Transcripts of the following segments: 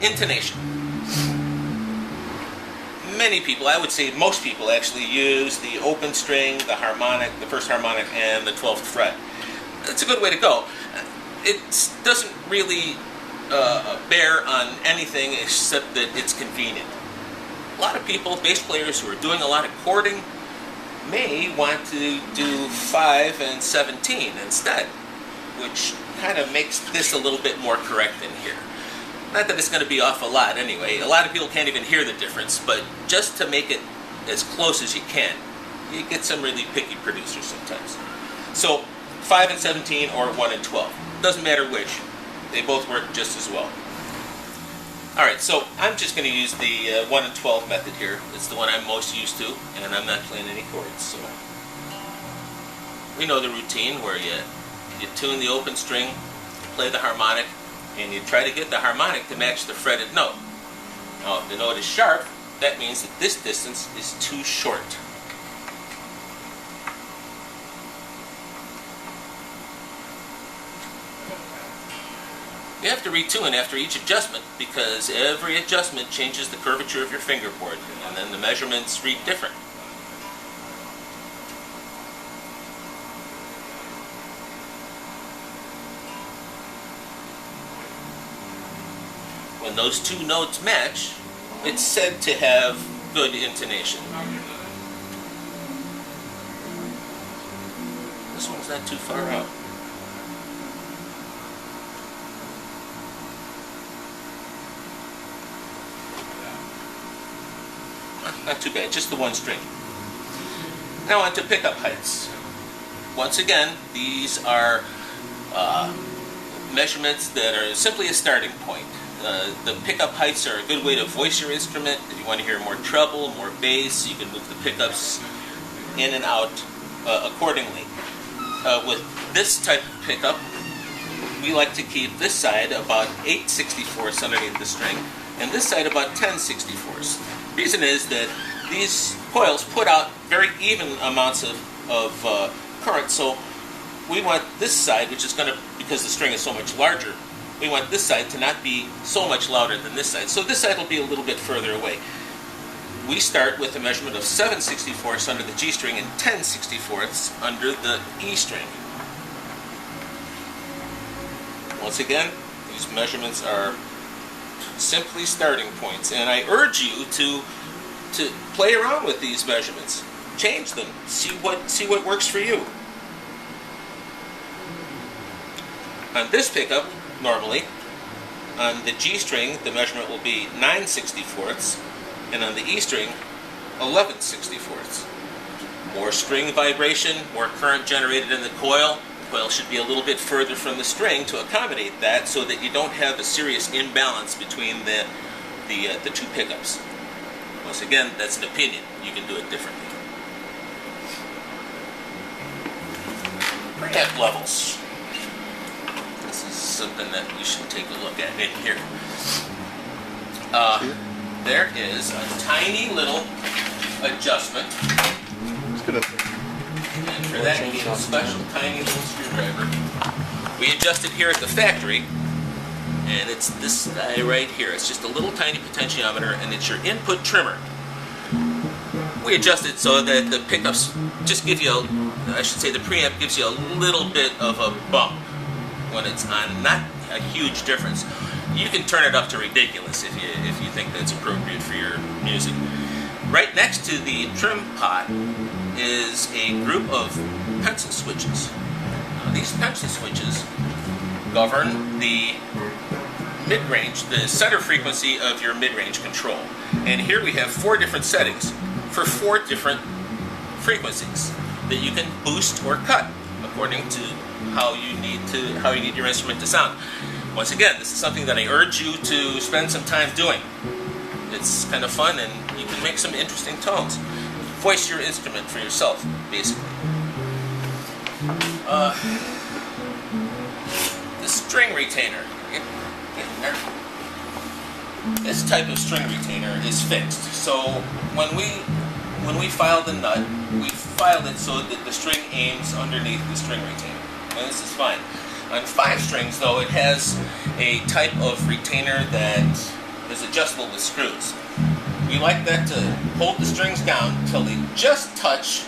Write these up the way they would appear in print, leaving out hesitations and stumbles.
Intonation. Many people, I would say most people, actually use the open string, the harmonic, the first harmonic, and the 12th fret. It's a good way to go. It doesn't really bear on anything except that it's convenient. A lot of people, bass players who are doing a lot of chording, may want to do 5 and 17 instead, which kind of makes this a little bit more correct in here. Not that it's going to be off a lot anyway. A lot of people can't even hear the difference, but just to make it as close as you can, you get some really picky producers sometimes. So 5 and 17 or 1 and 12. Doesn't matter which. They both work just as well. Alright, so I'm just going to use the 1 and 12 method here. It's the one I'm most used to, and I'm not playing any chords. So we know the routine where you tune the open string, play the harmonic, and you try to get the harmonic to match the fretted note. Now, if the note is sharp, that means that this distance is too short. You have to retune after each adjustment because every adjustment changes the curvature of your fingerboard, and then the measurements read different. When those two notes match, it's said to have good intonation. This one's not too far out. Not too bad, just the one string. Now on to pickup heights. Once again, these are measurements that are simply a starting point. The pickup heights are a good way to voice your instrument. If you want to hear more treble, more bass, you can move the pickups in and out accordingly. With this type of pickup, we like to keep this side about 8/64 underneath the string, and this side about 10/64. Reason is that these coils put out very even amounts of current, so we want this side, which is going to, because the string is so much larger, we want this side to not be so much louder than this side. So this side will be a little bit further away. We start with a measurement of 7/64 under the G string and 10/64 under the E string. Once again, these measurements are simply starting points, and I urge you to play around with these measurements. Change them. See what works for you. On this pickup, normally, on the G string, the measurement will be 9/64, and on the E string, 11/64. More string vibration, more current generated in the coil. The coil should be a little bit further from the string to accommodate that, so that you don't have a serious imbalance between the two pickups. Once again, that's an opinion. You can do it differently. Preamp levels. This is something that you should take a look at in here. There is a tiny little adjustment. And for that you need a special tiny little screwdriver. We adjust it here at the factory, and it's this guy right here. It's just a little tiny potentiometer, and it's your input trimmer. We adjust it so that the pickups just give you, I should say the preamp gives you a little bit of a bump when it's on, not a huge difference. You can turn it up to ridiculous if you think that's appropriate for your music. Right next to the trim pot is a group of pencil switches. Now, these pencil switches govern the mid-range, the center frequency of your mid-range control. And here we have 4 different settings for 4 different frequencies that you can boost or cut according to how you need your instrument to sound. Once again, this is something that I urge you to spend some time doing. It's kind of fun, and you can make some interesting tones. Voice your instrument for yourself, basically. The string retainer. Get in there. This type of string retainer is fixed. So when we file the nut, we filed it so that the string aims underneath the string retainer. And this is fine. On 5 strings, though, it has a type of retainer that is adjustable with screws. We like that to hold the strings down until they just touch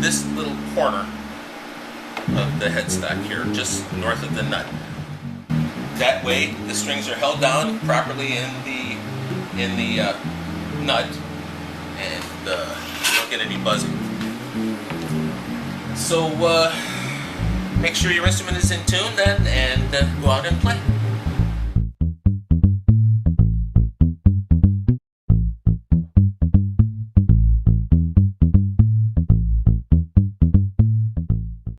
this little corner of the headstock here, just north of the nut. That way, the strings are held down properly in the nut, and you don't get any buzzing. So make sure your instrument is in tune then, and go out and play.